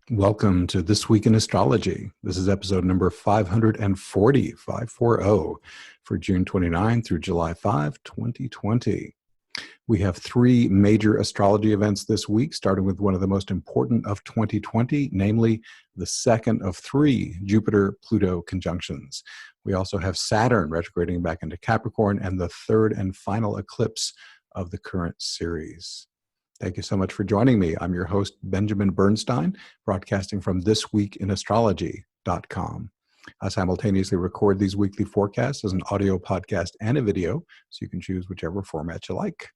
Welcome to This Week in Astrology. This is episode number 540 for June 29 through July 5, 2020. We have three major astrology events this week, starting with one of the most important of 2020, namely the second of three Jupiter-Pluto conjunctions. We also have Saturn retrograding back into Capricorn and the third and final eclipse of the current series. Thank you so much for joining me. I'm your host, Benjamin Bernstein, broadcasting from thisweekinastrology.com. I simultaneously record these weekly forecasts as an audio podcast and a video, so you can choose whichever format you like.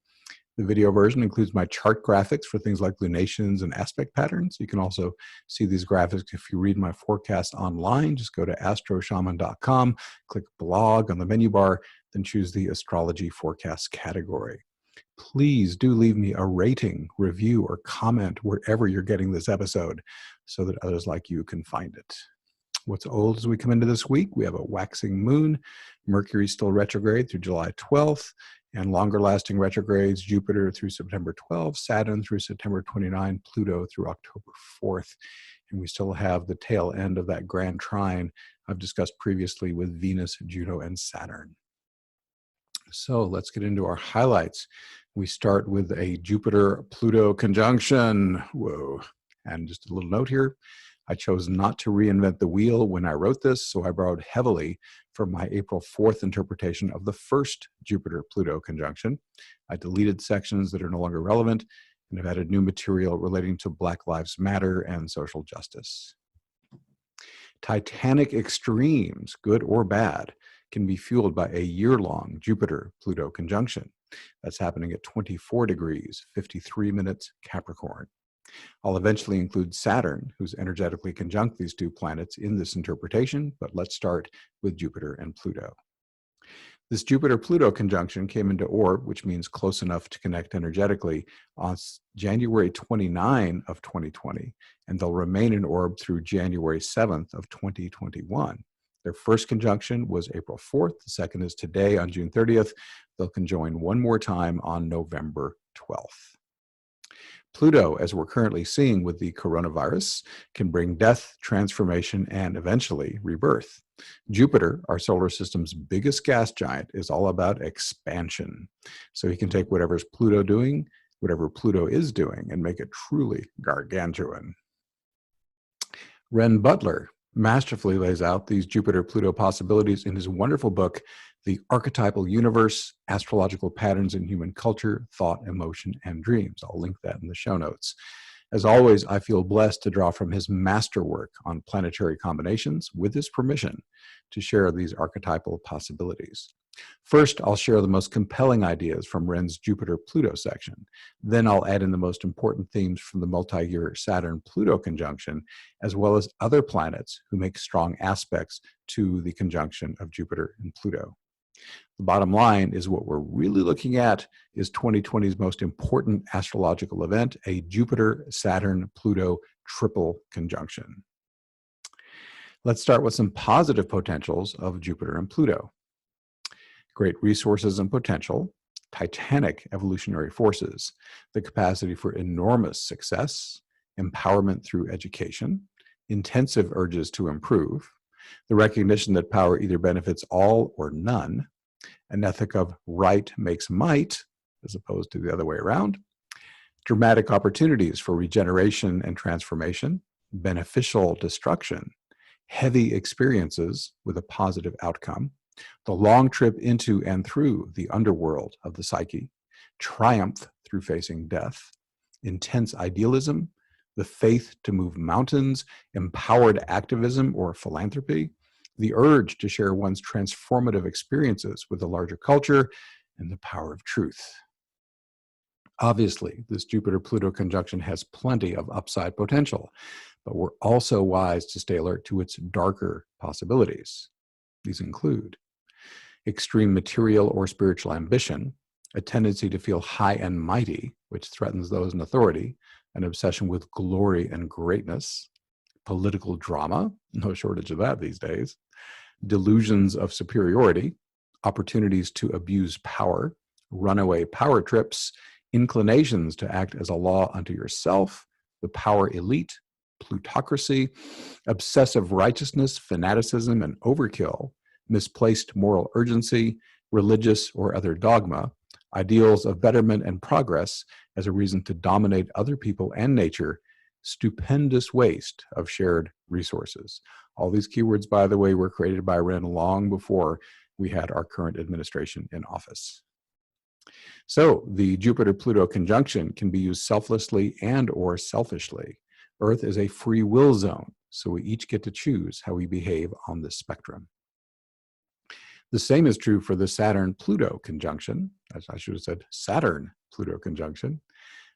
The video version includes my chart graphics for things like lunations and aspect patterns. You can also see these graphics if you read my forecast online. Just go to astroshaman.com, click blog on the menu bar, then choose the astrology forecast category. Please do leave me a rating, review, or comment wherever you're getting this episode so that others like you can find it. What's old as we come into this week? We have a waxing moon, Mercury still retrograde through July 12th, and longer lasting retrogrades, Jupiter through September 12th, Saturn through September 29, Pluto through October 4th. And we still have the tail end of that grand trine I've discussed previously with Venus, Juno, and Saturn. So let's get into our highlights. We start with a Jupiter-Pluto conjunction. Whoa. And just a little note here. I chose not to reinvent the wheel when I wrote this, so I borrowed heavily from my April 4th interpretation of the first Jupiter-Pluto conjunction. I deleted sections that are no longer relevant and have added new material relating to Black Lives Matter and social justice. Titanic extremes, good or bad, can be fueled by a year-long Jupiter-Pluto conjunction. That's happening at 24 degrees, 53 minutes Capricorn. I'll eventually include Saturn, who's energetically conjunct these two planets in this interpretation, but let's start with Jupiter and Pluto. This Jupiter-Pluto conjunction came into orb, which means close enough to connect energetically, on January 29 of 2020, and they'll remain in orb through January 7th of 2021. Their first conjunction was April 4th. The second is today on June 30th. They'll conjoin one more time on November 12th. Pluto, as we're currently seeing with the coronavirus, can bring death, transformation, and eventually rebirth. Jupiter, our solar system's biggest gas giant, is all about expansion. So he can take whatever Pluto is doing, and make it truly gargantuan. Ren Butler masterfully lays out these Jupiter-Pluto possibilities in his wonderful book, The Archetypal Universe, Astrological Patterns in Human Culture, Thought, Emotion, and Dreams. I'll link that in the show notes. As always, I feel blessed to draw from his masterwork on planetary combinations, with his permission, to share these archetypal possibilities. First, I'll share the most compelling ideas from Ren's Jupiter-Pluto section. Then I'll add in the most important themes from the multi-year Saturn-Pluto conjunction, as well as other planets who make strong aspects to the conjunction of Jupiter and Pluto. The bottom line is what we're really looking at is 2020's most important astrological event, a Jupiter-Saturn-Pluto triple conjunction. Let's start with some positive potentials of Jupiter and Pluto. Great resources and potential, titanic evolutionary forces, the capacity for enormous success, empowerment through education, intensive urges to improve, the recognition that power either benefits all or none, an ethic of right makes might, as opposed to the other way around, dramatic opportunities for regeneration and transformation, beneficial destruction, heavy experiences with a positive outcome, the long trip into and through the underworld of the psyche, triumph through facing death, intense idealism, the faith to move mountains, empowered activism or philanthropy, the urge to share one's transformative experiences with the larger culture, and the power of truth. Obviously, this Jupiter-Pluto conjunction has plenty of upside potential, but we're also wise to stay alert to its darker possibilities. These include extreme material or spiritual ambition, a tendency to feel high and mighty, which threatens those in authority, an obsession with glory and greatness, political drama, no shortage of that these days, delusions of superiority, opportunities to abuse power, runaway power trips, inclinations to act as a law unto yourself, the power elite, plutocracy, obsessive righteousness, fanaticism, and overkill, misplaced moral urgency, religious or other dogma, ideals of betterment and progress as a reason to dominate other people and nature, stupendous waste of shared resources. All these keywords, by the way, were created by Wren long before we had our current administration in office. So the Jupiter-Pluto conjunction can be used selflessly and or selfishly. Earth is a free will zone, so we each get to choose how we behave on this spectrum. The same is true for the Saturn-Pluto conjunction, as I should have said Saturn-Pluto conjunction.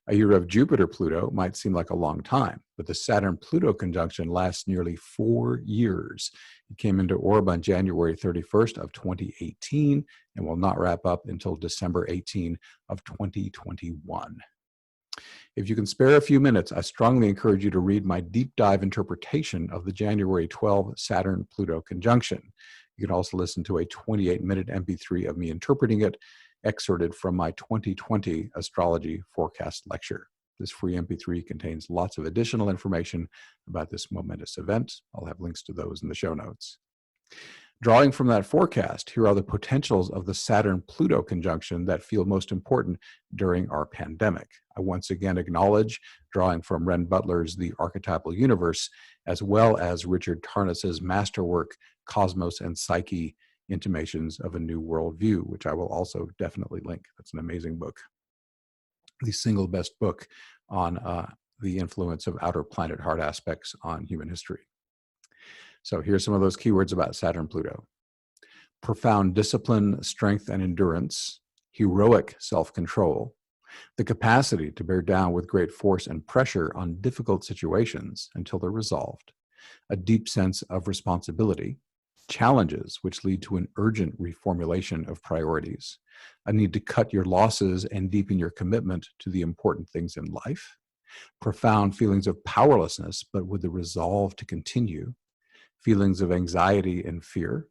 A year of Jupiter-Pluto might seem like a long time, but the Saturn-Pluto conjunction lasts nearly 4 years. It came into orb on January 31st of 2018 and will not wrap up until December 18 of 2021. If you can spare a few minutes, I strongly encourage you to read my deep dive interpretation of the January 12 Saturn-Pluto conjunction. You can also listen to a 28-minute MP3 of me interpreting it, excerpted from my 2020 Astrology Forecast Lecture. This free MP3 contains lots of additional information about this momentous event. I'll have links to those in the show notes. Drawing from that forecast, here are the potentials of the Saturn-Pluto conjunction that feel most important during our pandemic. I once again acknowledge, drawing from Ren Butler's The Archetypal Universe, as well as Richard Tarnas's masterwork, Cosmos and Psyche, Intimations of a New Worldview, which I will also definitely link. That's an amazing book. The single best book on the influence of outer planet heart aspects on human history. So here's some of those keywords about Saturn-Pluto. Profound discipline, strength, and endurance, heroic self-control, the capacity to bear down with great force and pressure on difficult situations until they're resolved, a deep sense of responsibility, challenges which lead to an urgent reformulation of priorities, a need to cut your losses and deepen your commitment to the important things in life, profound feelings of powerlessness, but with the resolve to continue, feelings of anxiety and fear,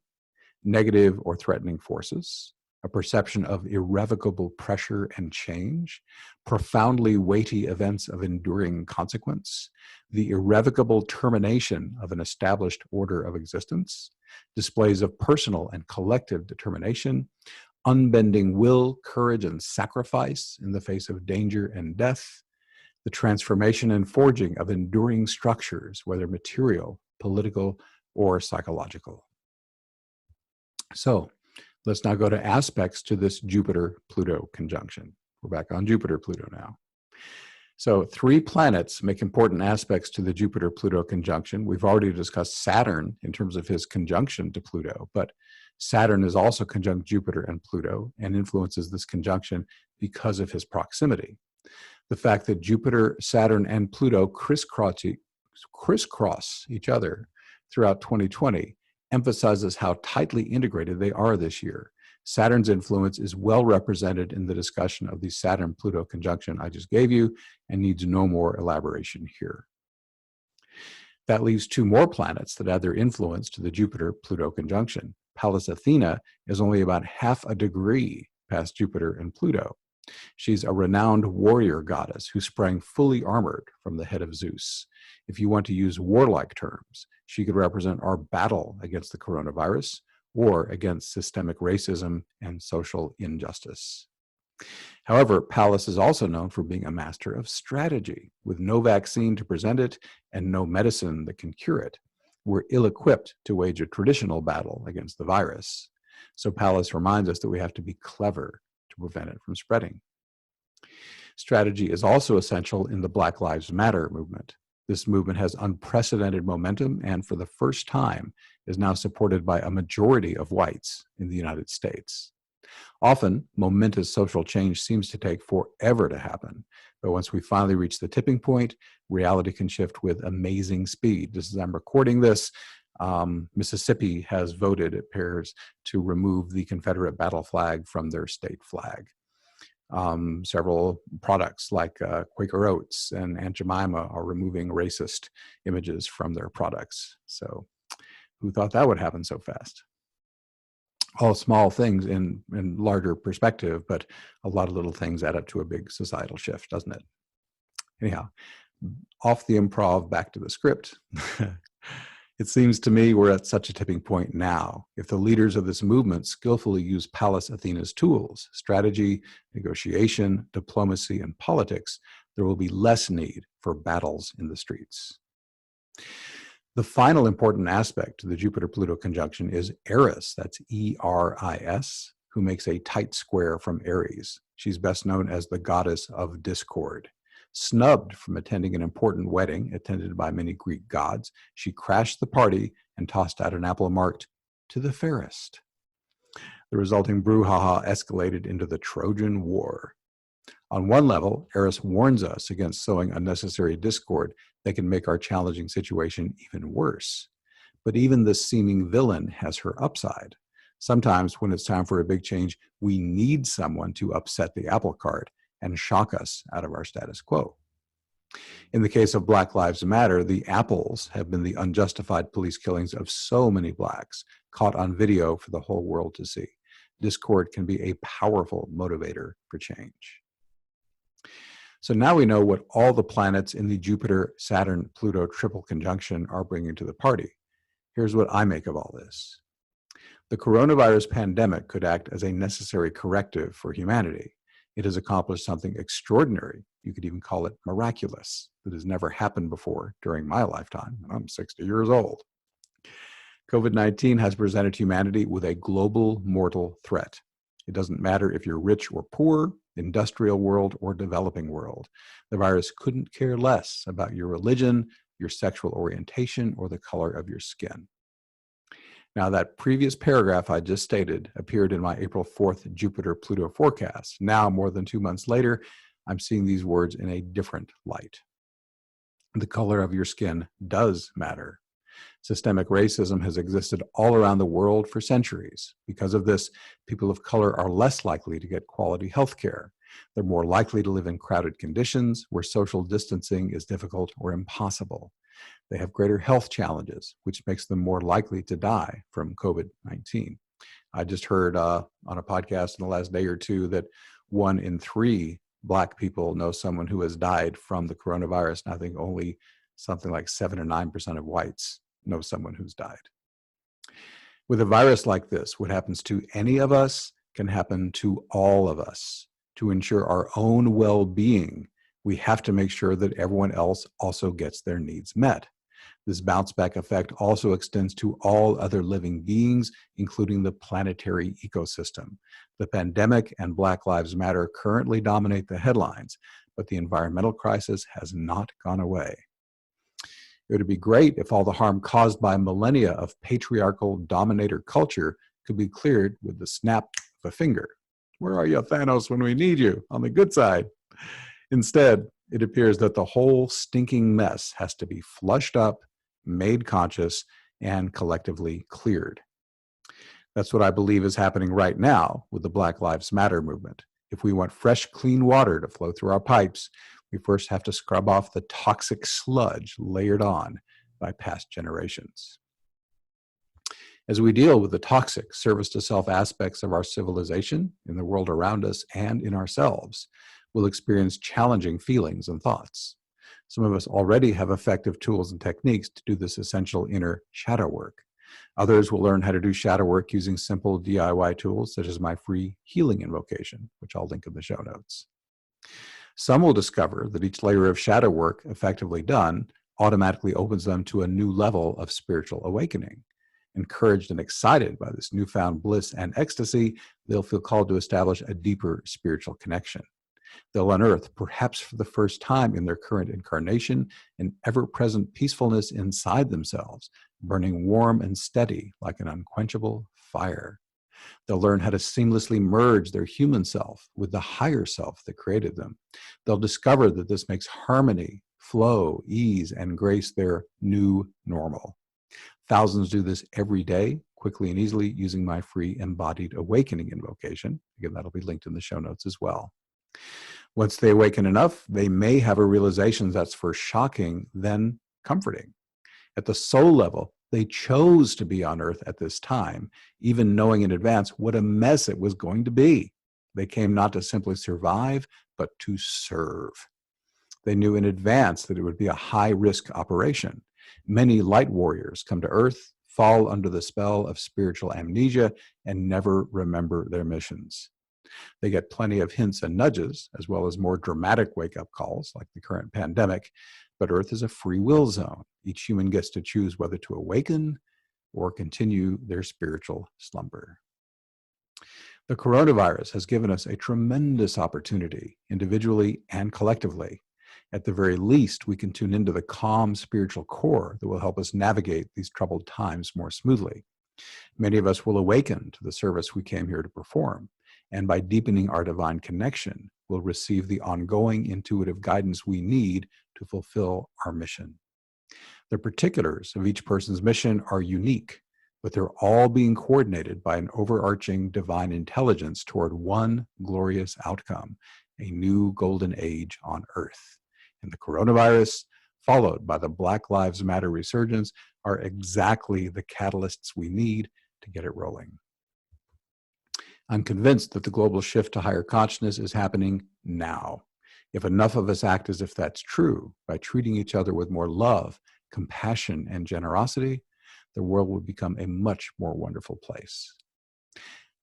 negative or threatening forces, a perception of irrevocable pressure and change, profoundly weighty events of enduring consequence, the irrevocable termination of an established order of existence, displays of personal and collective determination, unbending will, courage, and sacrifice in the face of danger and death, the transformation and forging of enduring structures, whether material, political, or psychological. So let's now go to aspects to this Jupiter-Pluto conjunction. We're back on Jupiter-Pluto now. So 3 planets make important aspects to the Jupiter-Pluto conjunction. We've already discussed Saturn in terms of his conjunction to Pluto, but Saturn is also conjunct Jupiter and Pluto and influences this conjunction because of his proximity. The fact that Jupiter, Saturn, and Pluto crisscross each other throughout 2020 emphasizes how tightly integrated they are this year. Saturn's influence is well represented in the discussion of the Saturn-Pluto conjunction I just gave you and needs no more elaboration here. That leaves 2 more planets that add their influence to the Jupiter-Pluto conjunction. Pallas Athena is only about half a degree past Jupiter and Pluto. She's a renowned warrior goddess who sprang fully armored from the head of Zeus. If you want to use warlike terms, she could represent our battle against the coronavirus or against systemic racism and social injustice. However, Pallas is also known for being a master of strategy. With no vaccine to present it and no medicine that can cure it, we're ill-equipped to wage a traditional battle against the virus. So Pallas reminds us that we have to be clever to prevent it from spreading. Strategy is also essential in the Black Lives Matter movement. This movement has unprecedented momentum and for the first time is now supported by a majority of whites in the United States. Often, momentous social change seems to take forever to happen, but once we finally reach the tipping point, reality can shift with amazing speed. Just as I'm recording this, Mississippi has voted, it appears, to remove the Confederate battle flag from their state flag. Several products like Quaker Oats and Aunt Jemima are removing racist images from their products. So who thought that would happen so fast? All small things in larger perspective, but a lot of little things add up to a big societal shift, doesn't it? Anyhow, Off the improv, back to the script. It seems to me we're at such a tipping point now. If the leaders of this movement skillfully use Pallas Athena's tools, strategy, negotiation, diplomacy, and politics, there will be less need for battles in the streets. The final important aspect to the Jupiter-Pluto conjunction is Eris, that's E-R-I-S, who makes a tight square from Aries. She's best known as the goddess of discord. Snubbed from attending an important wedding attended by many Greek gods, she crashed the party and tossed out an apple marked, "To the fairest." The resulting brouhaha escalated into the Trojan War. On one level, Eris warns us against sowing unnecessary discord that can make our challenging situation even worse. But even this seeming villain has her upside. Sometimes when it's time for a big change, we need someone to upset the apple cart and shock us out of our status quo. In the case of Black Lives Matter, the apples have been the unjustified police killings of so many blacks, caught on video for the whole world to see. Discord can be a powerful motivator for change. So now we know what all the planets in the Jupiter-Saturn-Pluto triple conjunction are bringing to the party. Here's what I make of all this. The coronavirus pandemic could act as a necessary corrective for humanity. It has accomplished something extraordinary. You could even call it miraculous, that has never happened before during my lifetime, and I'm 60 years old. COVID-19 has presented humanity with a global mortal threat. It doesn't matter if you're rich or poor, industrial world or developing world. The virus couldn't care less about your religion, your sexual orientation, or the color of your skin. Now, that previous paragraph I just stated appeared in my April 4th Jupiter-Pluto forecast. Now, more than 2 months later, I'm seeing these words in a different light. The color of your skin does matter. Systemic racism has existed all around the world for centuries. Because of this, people of color are less likely to get quality health care. They're more likely to live in crowded conditions where social distancing is difficult or impossible. They have greater health challenges, which makes them more likely to die from COVID-19. I just heard on a podcast in the last day or two that 1 in 3 Black people know someone who has died from the coronavirus, and I think only something like 7 or 9% of whites know someone who's died. With a virus like this, what happens to any of us can happen to all of us. To ensure our own well-being, we have to make sure that everyone else also gets their needs met. This bounce-back effect also extends to all other living beings, including the planetary ecosystem. The pandemic and Black Lives Matter currently dominate the headlines, but the environmental crisis has not gone away. It would be great if all the harm caused by millennia of patriarchal dominator culture could be cleared with the snap of a finger. Where are you, Thanos, when we need you? On the good side. Instead, it appears that the whole stinking mess has to be flushed up, made conscious, and collectively cleared. That's what I believe is happening right now with the Black Lives Matter movement. If we want fresh, clean water to flow through our pipes, we first have to scrub off the toxic sludge layered on by past generations. As we deal with the toxic service-to-self aspects of our civilization, in the world around us, and in ourselves, we'll experience challenging feelings and thoughts. Some of us already have effective tools and techniques to do this essential inner shadow work. Others will learn how to do shadow work using simple DIY tools, such as my free healing invocation, which I'll link in the show notes. Some will discover that each layer of shadow work effectively done automatically opens them to a new level of spiritual awakening. Encouraged and excited by this newfound bliss and ecstasy, they'll feel called to establish a deeper spiritual connection. They'll unearth, perhaps for the first time in their current incarnation, an ever-present peacefulness inside themselves, burning warm and steady like an unquenchable fire. They'll learn how to seamlessly merge their human self with the higher self that created them. They'll discover that this makes harmony, flow, ease, and grace their new normal. Thousands do this every day, quickly and easily, using my free embodied awakening invocation. Again, that'll be linked in the show notes as well. Once they awaken enough, they may have a realization that's first shocking, then comforting. At the soul level, they chose to be on Earth at this time, even knowing in advance what a mess it was going to be. They came not to simply survive, but to serve. They knew in advance that it would be a high-risk operation. Many light warriors come to Earth, fall under the spell of spiritual amnesia, and never remember their missions. They get plenty of hints and nudges, as well as more dramatic wake-up calls, like the current pandemic. But Earth is a free will zone. Each human gets to choose whether to awaken or continue their spiritual slumber. The coronavirus has given us a tremendous opportunity, individually and collectively. At the very least, we can tune into the calm spiritual core that will help us navigate these troubled times more smoothly. Many of us will awaken to the service we came here to perform, and by deepening our divine connection, we'll receive the ongoing intuitive guidance we need to fulfill our mission. The particulars of each person's mission are unique, but they're all being coordinated by an overarching divine intelligence toward one glorious outcome, a new golden age on Earth. And the coronavirus, followed by the Black Lives Matter resurgence, are exactly the catalysts we need to get it rolling. I'm convinced that the global shift to higher consciousness is happening now. If enough of us act as if that's true, by treating each other with more love, compassion, and generosity, the world will become a much more wonderful place.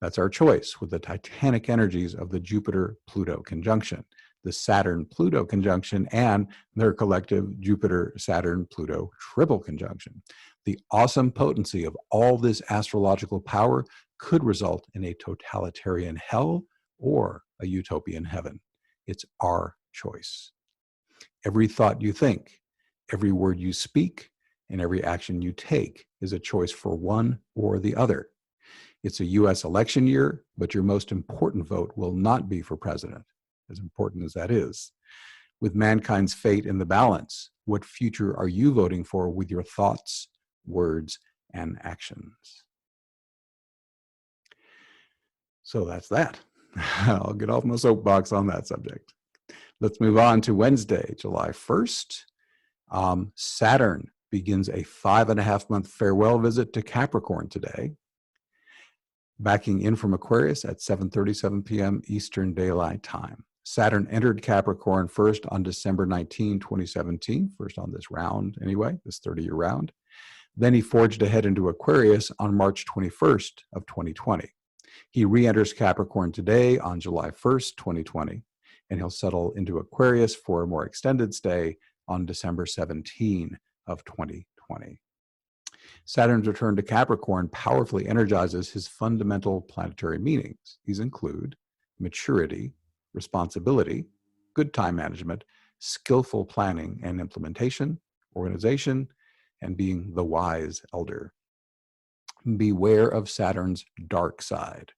That's our choice with the titanic energies of the Jupiter-Pluto conjunction, the Saturn-Pluto conjunction, and their collective Jupiter-Saturn-Pluto triple conjunction. The awesome potency of all this astrological power could result in a totalitarian hell or a utopian heaven. It's our choice. Every thought you think, every word you speak, and every action you take is a choice for one or the other. It's a US election year, but your most important vote will not be for president, as important as that is. With mankind's fate in the balance, what future are you voting for with your thoughts, words, and actions? So that's that. I'll get off my soapbox on that subject. Let's move on to Wednesday, July 1st. Saturn begins a 5.5-month farewell visit to Capricorn today, backing in from Aquarius at 7:37 p.m. Eastern Daylight Time. Saturn entered Capricorn first on December 19, 2017, first on this round anyway, this 30-year round. Then he forged ahead into Aquarius on March 21st of 2020. He re-enters Capricorn today on July 1st, 2020, and he'll settle into Aquarius for a more extended stay on December 17 of 2020. Saturn's return to Capricorn powerfully energizes his fundamental planetary meanings. These include maturity, responsibility, good time management, skillful planning and implementation, organization, and being the wise elder. Beware of Saturn's dark side,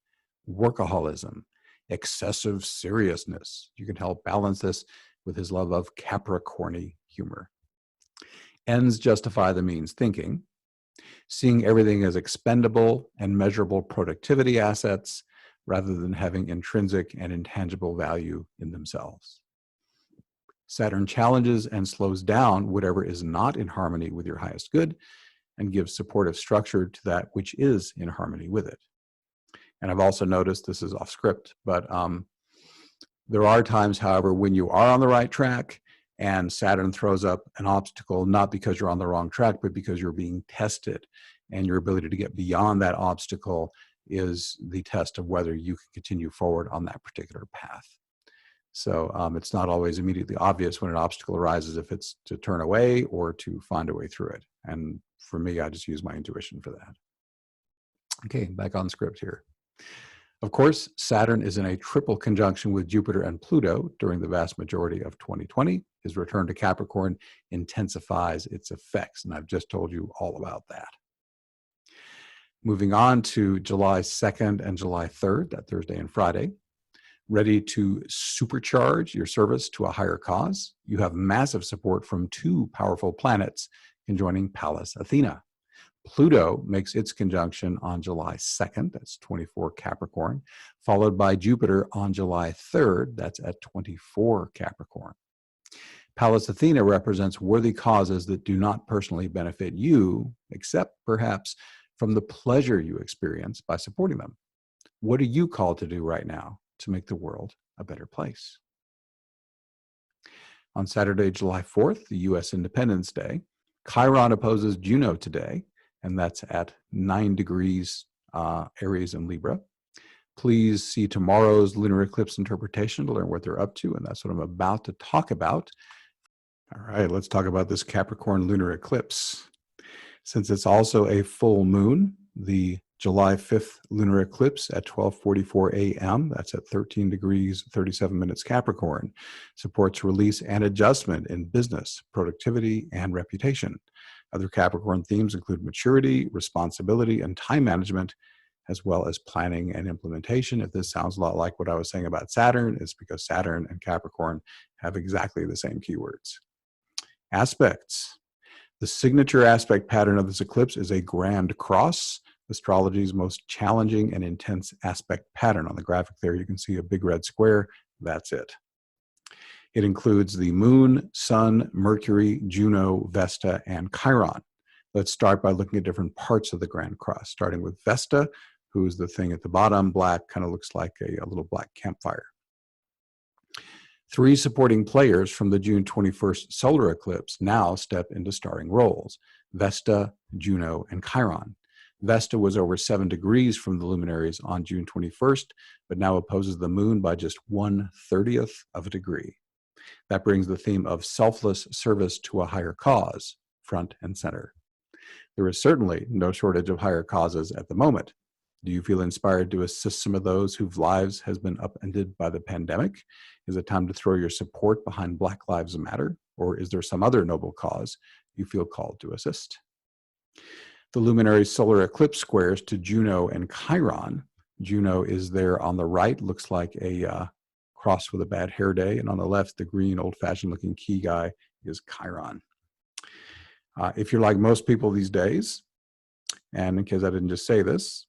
workaholism, excessive seriousness. You can help balance this with his love of Capricorny humor. Ends justify the means thinking, seeing everything as expendable and measurable productivity assets rather than having intrinsic and intangible value in themselves. Saturn challenges and slows down whatever is not in harmony with your highest good and gives supportive structure to that which is in harmony with it. And I've also noticed, this is off script, but there are times, however, when you are on the right track and Saturn throws up an obstacle, not because you're on the wrong track, but because you're being tested. And your ability to get beyond that obstacle is the test of whether you can continue forward on that particular path. So it's not always immediately obvious when an obstacle arises if it's to turn away or to find a way through it. And for me, I just use my intuition for that. Okay, back on script here. Of course, Saturn is in a triple conjunction with Jupiter and Pluto during the vast majority of 2020. His return to Capricorn intensifies its effects, and I've just told you all about that. Moving on to July 2nd and July 3rd, that Thursday and Friday. Ready to supercharge your service to a higher cause? You have massive support from two powerful planets conjoining Pallas Athena. Pluto makes its conjunction on July 2nd, that's 24 Capricorn, followed by Jupiter on July 3rd, that's at 24 Capricorn. Pallas Athena represents worthy causes that do not personally benefit you, except perhaps from the pleasure you experience by supporting them. What are you called to do right now to make the world a better place? On Saturday, July 4th, the U.S. Independence Day, Chiron opposes Juno today, and that's at 9 degrees Aries and Libra. Please see tomorrow's lunar eclipse interpretation to learn what they're up to, and that's what I'm about to talk about. All right, let's talk about this Capricorn lunar eclipse. Since it's also a full moon, the July 5th lunar eclipse at 12:44 a.m., that's at 13 degrees 37 minutes Capricorn, supports release and adjustment in business, productivity, and reputation. Other Capricorn themes include maturity, responsibility, and time management, as well as planning and implementation. If this sounds a lot like what I was saying about Saturn, it's because Saturn and Capricorn have exactly the same keywords. Aspects. The signature aspect pattern of this eclipse is a grand cross, astrology's most challenging and intense aspect pattern. On the graphic there, you can see a big red square. That's it. It includes the Moon, Sun, Mercury, Juno, Vesta, and Chiron. Let's start by looking at different parts of the grand cross, starting with Vesta, who's the thing at the bottom, black, kind of looks like a little black campfire. 3 supporting players from the June 21st solar eclipse now step into starring roles: Vesta, Juno, and Chiron. Vesta was over 7 degrees from the luminaries on June 21st, but now opposes the moon by just 1/30th of a degree. That brings the theme of selfless service to a higher cause front and center. There is certainly no shortage of higher causes at the moment. Do you feel inspired to assist some of those whose lives has been upended by the pandemic? Is it time to throw your support behind Black Lives Matter? Or is there some other noble cause you feel called to assist? The luminary solar eclipse squares to Juno and Chiron. Juno is there on the right, looks like a cross with a bad hair day. And on the left, the green old-fashioned looking key guy is Chiron. If you're like most people these days, and in case I didn't just say this,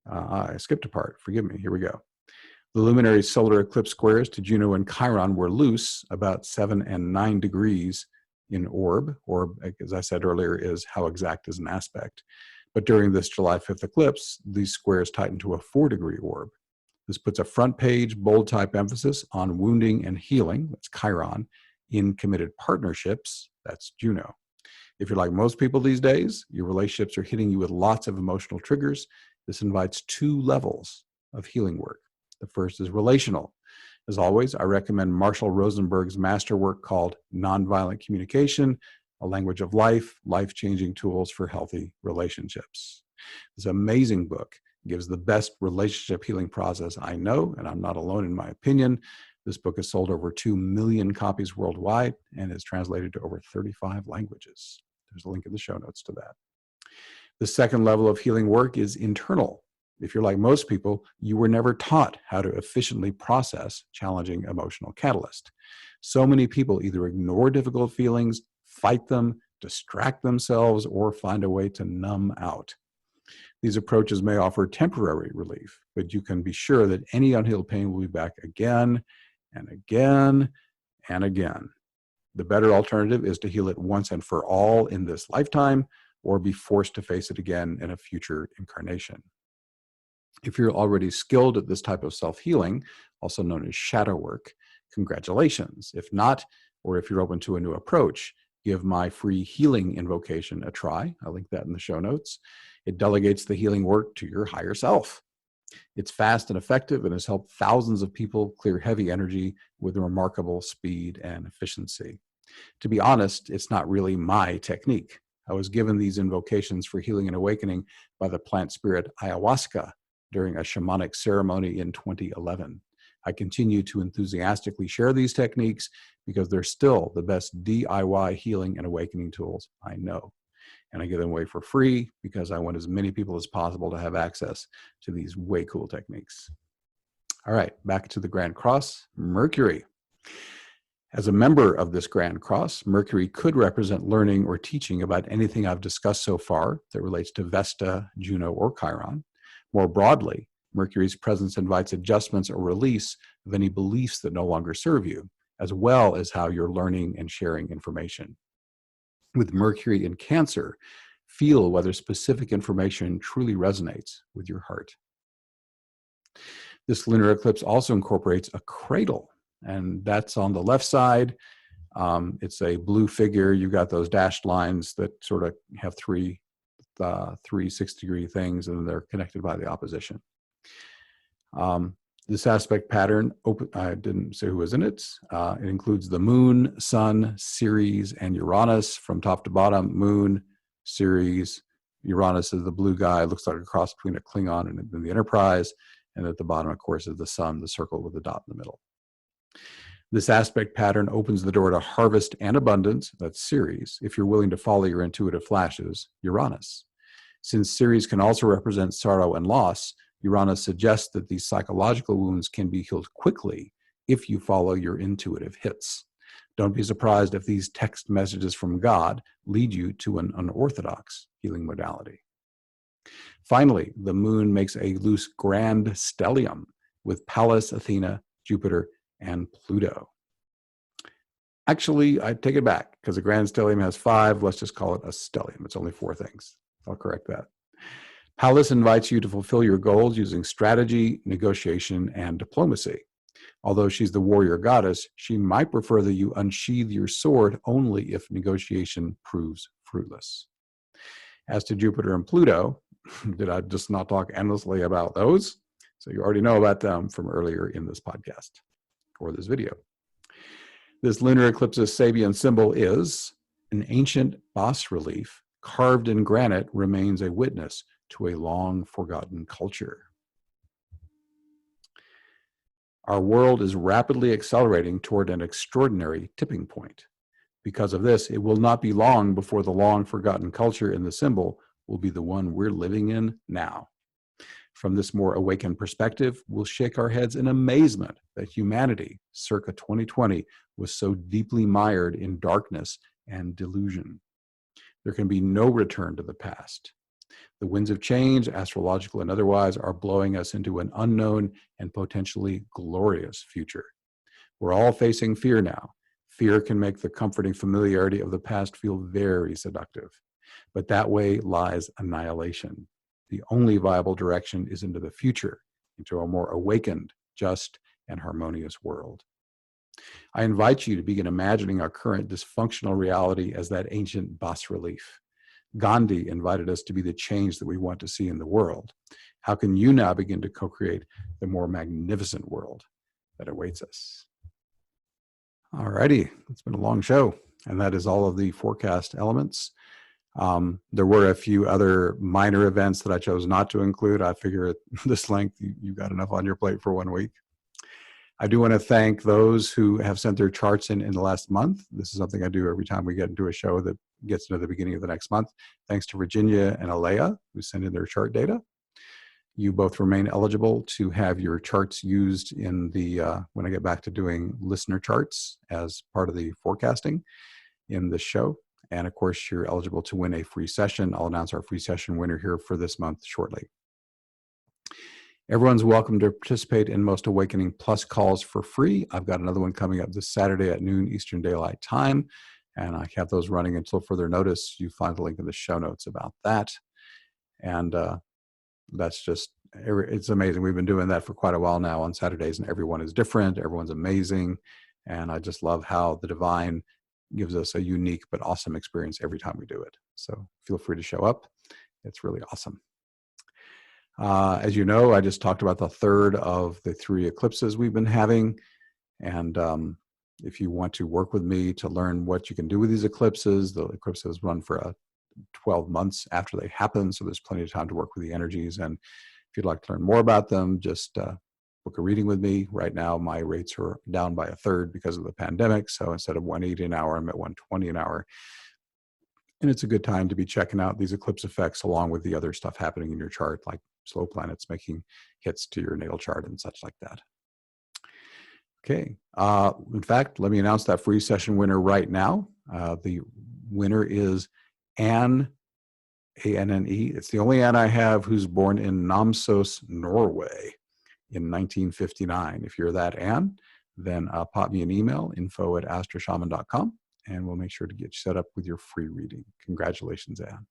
I skipped a part, forgive me, here we go. The luminary solar eclipse squares to Juno and Chiron were loose, about 7 and 9 degrees in orb. Orb, as I said earlier, is how exact is an aspect. But during this July 5th eclipse, these squares tighten to a 4-degree orb. This puts a front page, bold type emphasis on wounding and healing, that's Chiron, in committed partnerships, that's Juno. If you're like most people these days, your relationships are hitting you with lots of emotional triggers. This invites 2 levels of healing work. The first is relational. As always, I recommend Marshall Rosenberg's masterwork called Nonviolent Communication, A Language of Life, Life-Changing Tools for Healthy Relationships. This amazing book gives the best relationship healing process I know, and I'm not alone in my opinion. This book has sold over 2 million copies worldwide and is translated to over 35 languages. There's a link in the show notes to that. The second level of healing work is internal. If you're like most people, you were never taught how to efficiently process challenging emotional catalyst. So many people either ignore difficult feelings, fight them, distract themselves, or find a way to numb out. These approaches may offer temporary relief, but you can be sure that any unhealed pain will be back again and again and again. The better alternative is to heal it once and for all in this lifetime, or be forced to face it again in a future incarnation. If you're already skilled at this type of self-healing, also known as shadow work, congratulations. If not, or if you're open to a new approach, give my free healing invocation a try. I'll link that in the show notes. It delegates the healing work to your higher self. It's fast and effective and has helped thousands of people clear heavy energy with remarkable speed and efficiency. To be honest, it's not really my technique. I was given these invocations for healing and awakening by the plant spirit ayahuasca during a shamanic ceremony in 2011. I continue to enthusiastically share these techniques because they're still the best DIY healing and awakening tools I know. And I give them away for free because I want as many people as possible to have access to these way cool techniques. All right, back to the Grand Cross, Mercury. As a member of this Grand Cross, Mercury could represent learning or teaching about anything I've discussed so far that relates to Vesta, Juno, or Chiron. More broadly, Mercury's presence invites adjustments or release of any beliefs that no longer serve you, as well as how you're learning and sharing information. With Mercury in Cancer, feel whether specific information truly resonates with your heart. This lunar eclipse also incorporates a cradle. and that's on the left side. It's a blue figure. You've got those dashed lines that sort of have three 6-degree things, and they're connected by the opposition. This aspect pattern, I didn't say who was in it. It includes the Moon, Sun, Ceres, and Uranus from top to bottom. Moon, Ceres, Uranus is the blue guy. Looks like a cross between a Klingon and the Enterprise. And at the bottom, of course, is the Sun, the circle with the dot in the middle. This aspect pattern opens the door to harvest and abundance, that's Ceres, if you're willing to follow your intuitive flashes, Uranus. Since Ceres can also represent sorrow and loss, Uranus suggests that these psychological wounds can be healed quickly if you follow your intuitive hits. Don't be surprised if these text messages from God lead you to an unorthodox healing modality. Finally, the Moon makes a loose grand stellium with Pallas, Athena, Jupiter, and Pluto. Actually, I take it back, because a grand stellium has 5. Let's just call it a stellium. It's only 4 things. I'll correct that. Pallas invites you to fulfill your goals using strategy, negotiation, and diplomacy. Although she's the warrior goddess, she might prefer that you unsheathe your sword only if negotiation proves fruitless. As to Jupiter and Pluto, did I just not talk endlessly about those? So you already know about them from earlier in this podcast or this video. This lunar eclipse's Sabian symbol is an ancient bas relief carved in granite remains a witness to a long forgotten culture. Our world is rapidly accelerating toward an extraordinary tipping point. Because of this, it will not be long before the long forgotten culture in the symbol will be the one we're living in now. From this more awakened perspective, we'll shake our heads in amazement that humanity, circa 2020, was so deeply mired in darkness and delusion. There can be no return to the past. The winds of change, astrological and otherwise, are blowing us into an unknown and potentially glorious future. We're all facing fear now. Fear can make the comforting familiarity of the past feel very seductive, but that way lies annihilation. The only viable direction is into the future, into a more awakened, just, and harmonious world. I invite you to begin imagining our current dysfunctional reality as that ancient bas relief. Gandhi invited us to be the change that we want to see in the world. How can you now begin to co-create the more magnificent world that awaits us? All righty, it's been a long show, and that is all of the forecast elements. There were a few other minor events that I chose not to include. I figure at this length, you've got enough on your plate for 1 week. I do want to thank those who have sent their charts in the last month. This is something I do every time we get into a show that gets into the beginning of the next month. Thanks to Virginia and Alea, who sent in their chart data. You both remain eligible to have your charts used in the, when I get back to doing listener charts as part of the forecasting in this show. And of course, you're eligible to win a free session. I'll announce our free session winner here for this month shortly. Everyone's welcome to participate in Most Awakening Plus calls for free. I've got another one coming up this Saturday at noon Eastern Daylight Time, and I have those running until further notice. You find the link in the show notes about that. And that's just, it's amazing. We've been doing that for quite a while now on Saturdays, and everyone is different. Everyone's amazing. And I just love how the divine gives us a unique but awesome experience every time we do it. So feel free to show up. It's really awesome. As you know, I just talked about the third of the 3 eclipses we've been having. And if you want to work with me to learn what you can do with these eclipses, the eclipses run for 12 months after they happen. So there's plenty of time to work with the energies. And if you'd like to learn more about them, just book a reading with me. Right now, my rates are down by 1/3 because of the pandemic. So instead of $180 an hour, I'm at $120 an hour. And it's a good time to be checking out these eclipse effects along with the other stuff happening in your chart, like slow planets making hits to your natal chart and such like that. Okay. In fact, let me announce that free session winner right now. The winner is Anne, A-N-N-E. It's the only Anne I have who's born in Namsos, Norway in 1959. If you're that Anne, then pop me an email, info@astroshaman.com, and we'll make sure to get you set up with your free reading. Congratulations, Anne.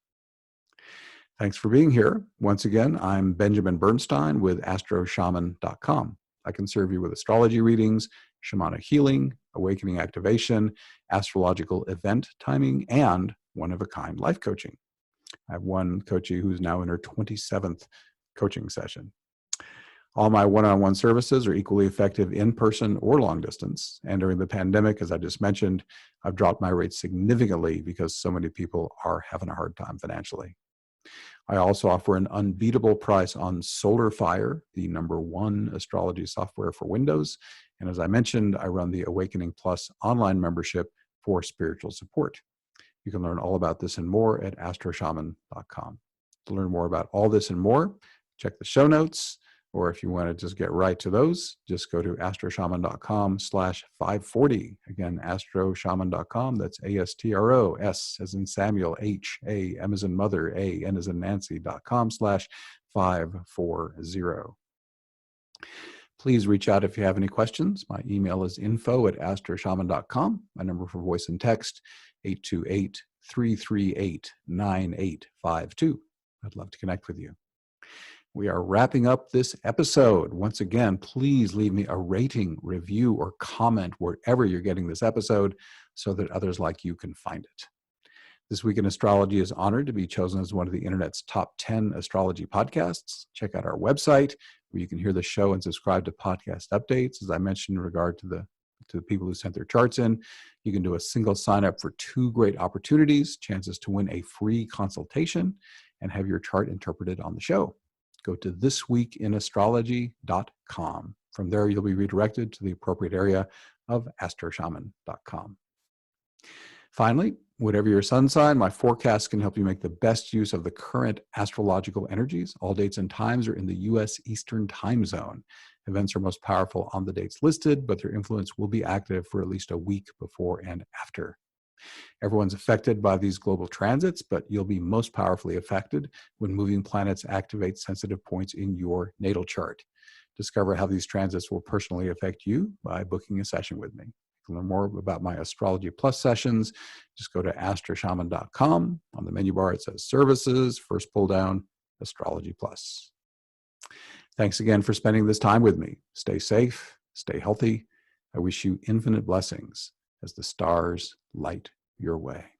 Thanks for being here. Once again, I'm Benjamin Bernstein with astroshaman.com. I can serve you with astrology readings, shamanic healing, awakening activation, astrological event timing, and one-of-a-kind life coaching. I have one coachee who's now in her 27th coaching session. All my one-on-one services are equally effective in person or long distance. And during the pandemic, as I just mentioned, I've dropped my rates significantly because so many people are having a hard time financially. I also offer an unbeatable price on SolarFire, the #1 astrology software for Windows. And as I mentioned, I run the Awakening Plus online membership for spiritual support. You can learn all about this and more at astroshaman.com. To learn more about all this and more, check the show notes, or if you want to just get right to those, just go to astroshaman.com/540. Again, astroshaman.com, that's ASTRO, S as in Samuel, H, A, M as in mother, A, N as in Nancy.com/540. Please reach out if you have any questions. My email is info@astroshaman.com. My number for voice and text, 828-338-9852. I'd love to connect with you. We are wrapping up this episode. Once again, please leave me a rating, review, or comment wherever you're getting this episode so that others like you can find it. This Week in Astrology is honored to be chosen as one of the internet's top 10 astrology podcasts. Check out our website where you can hear the show and subscribe to podcast updates. As I mentioned in regard to the people who sent their charts in, you can do a single sign up for 2 great opportunities, chances to win a free consultation and have your chart interpreted on the show. Go to thisweekinastrology.com. From there, you'll be redirected to the appropriate area of astroshaman.com. Finally, whatever your sun sign, my forecast can help you make the best use of the current astrological energies. All dates and times are in the U.S. Eastern Time Zone. Events are most powerful on the dates listed, but their influence will be active for at least a week before and after. Everyone's affected by these global transits, but you'll be most powerfully affected when moving planets activate sensitive points in your natal chart. Discover how these transits will personally affect you by booking a session with me. To learn more about my Astrology Plus sessions, just go to astroshaman.com. On the menu bar, it says Services, first pull down, Astrology Plus. Thanks again for spending this time with me. Stay safe, stay healthy. I wish you infinite blessings as the stars light your way.